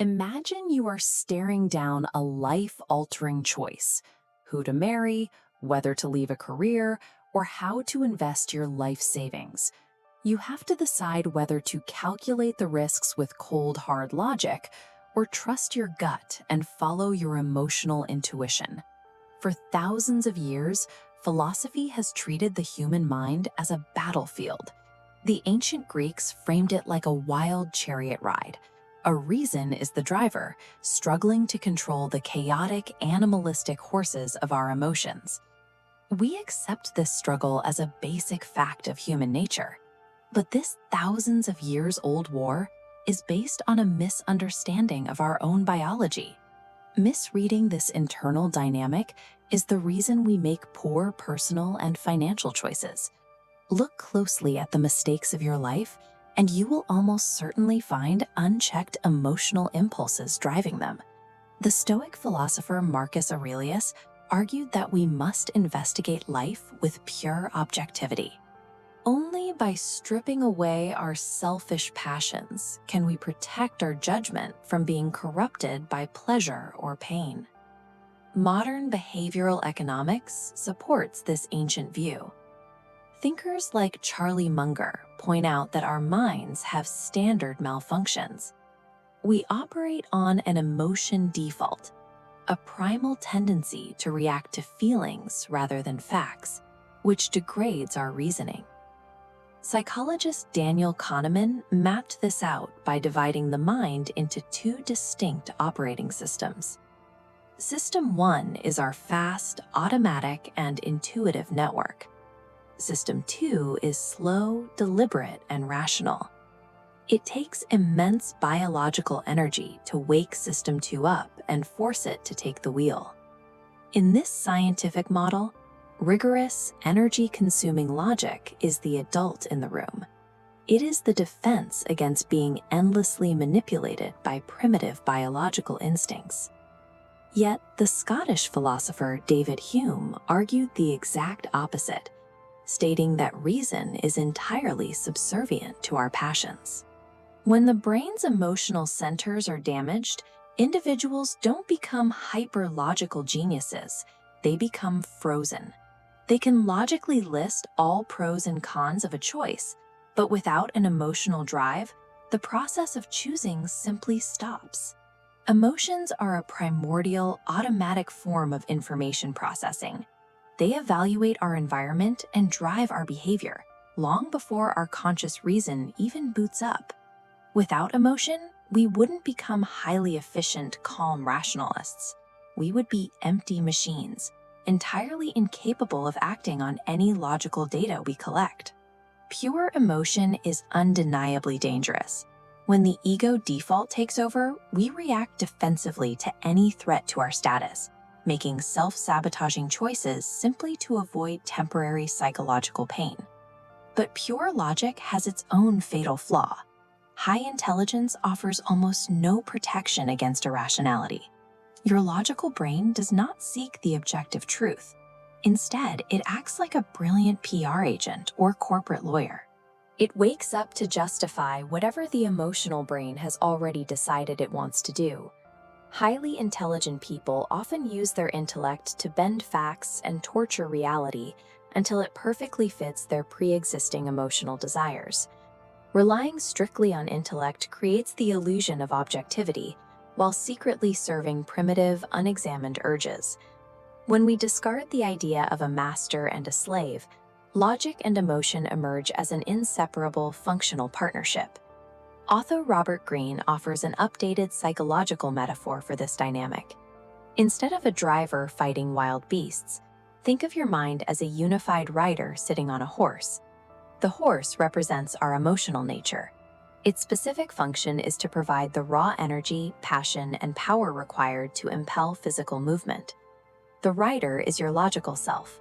Imagine you are staring down a life-altering choice: who to marry, whether to leave a career, or how to invest your life savings. You have to decide whether to calculate the risks with cold, hard logic or trust your gut and follow your emotional intuition. For thousands of years, philosophy has treated the human mind as a battlefield. The ancient Greeks framed it like a wild chariot ride. A reason is the driver, struggling to control the chaotic, animalistic horses of our emotions. We accept this struggle as a basic fact of human nature. But this thousands of years old war is based on a misunderstanding of our own biology. Misreading this internal dynamic is the reason we make poor personal and financial choices. Look closely at the mistakes of your life, and you will almost certainly find unchecked emotional impulses driving them. The Stoic philosopher Marcus Aurelius argued that we must investigate life with pure objectivity. Only by stripping away our selfish passions can we protect our judgment from being corrupted by pleasure or pain. Modern behavioral economics supports this ancient view. Thinkers like Charlie Munger point out that our minds have standard malfunctions. We operate on an emotion default, a primal tendency to react to feelings rather than facts, which degrades our reasoning. Psychologist Daniel Kahneman mapped this out by dividing the mind into two distinct operating systems. System 1 is our fast, automatic, and intuitive network. System 2 is slow, deliberate, and rational. It takes immense biological energy to wake System 2 up and force it to take the wheel. In this scientific model, rigorous, energy-consuming logic is the adult in the room. It is the defense against being endlessly manipulated by primitive biological instincts. Yet, the Scottish philosopher David Hume argued the exact opposite, stating that reason is entirely subservient to our passions. When the brain's emotional centers are damaged, individuals don't become hyper-logical geniuses, they become frozen. They can logically list all pros and cons of a choice, but without an emotional drive, the process of choosing simply stops. Emotions are a primordial, automatic form of information processing. They evaluate our environment and drive our behavior, long before our conscious reason even boots up. Without emotion, we wouldn't become highly efficient, calm rationalists. We would be empty machines, entirely incapable of acting on any logical data we collect. Pure emotion is undeniably dangerous. When the ego default takes over, we react defensively to any threat to our status, making self-sabotaging choices simply to avoid temporary psychological pain. But pure logic has its own fatal flaw. High intelligence offers almost no protection against irrationality. Your logical brain does not seek the objective truth. Instead, it acts like a brilliant PR agent or corporate lawyer. It wakes up to justify whatever the emotional brain has already decided it wants to do. Highly intelligent people often use their intellect to bend facts and torture reality until it perfectly fits their pre-existing emotional desires. Relying strictly on intellect creates the illusion of objectivity, while secretly serving primitive, unexamined urges. When we discard the idea of a master and a slave, logic and emotion emerge as an inseparable, functional partnership. Author Robert Greene offers an updated psychological metaphor for this dynamic. Instead of a driver fighting wild beasts, think of your mind as a unified rider sitting on a horse. The horse represents our emotional nature. Its specific function is to provide the raw energy, passion, and power required to impel physical movement. The rider is your logical self.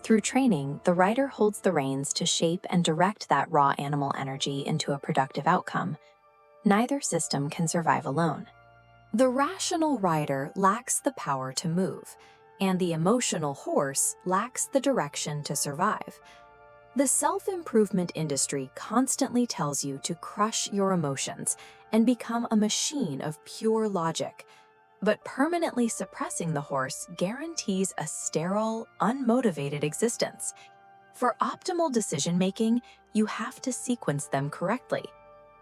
Through training, the rider holds the reins to shape and direct that raw animal energy into a productive outcome. Neither system can survive alone. The rational rider lacks the power to move, and the emotional horse lacks the direction to survive. The self-improvement industry constantly tells you to crush your emotions and become a machine of pure logic. But permanently suppressing the horse guarantees a sterile, unmotivated existence. For optimal decision-making, you have to sequence them correctly.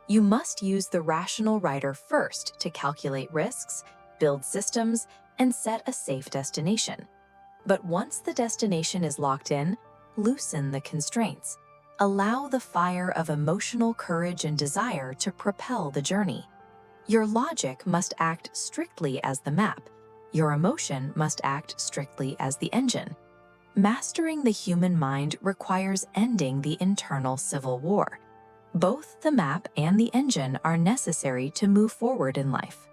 You must use the rational rider first to calculate risks, build systems, and set a safe destination. But once the destination is locked in, loosen the constraints. Allow the fire of emotional courage and desire to propel the journey. Your logic must act strictly as the map. Your emotion must act strictly as the engine. Mastering the human mind requires ending the internal civil war. Both the map and the engine are necessary to move forward in life.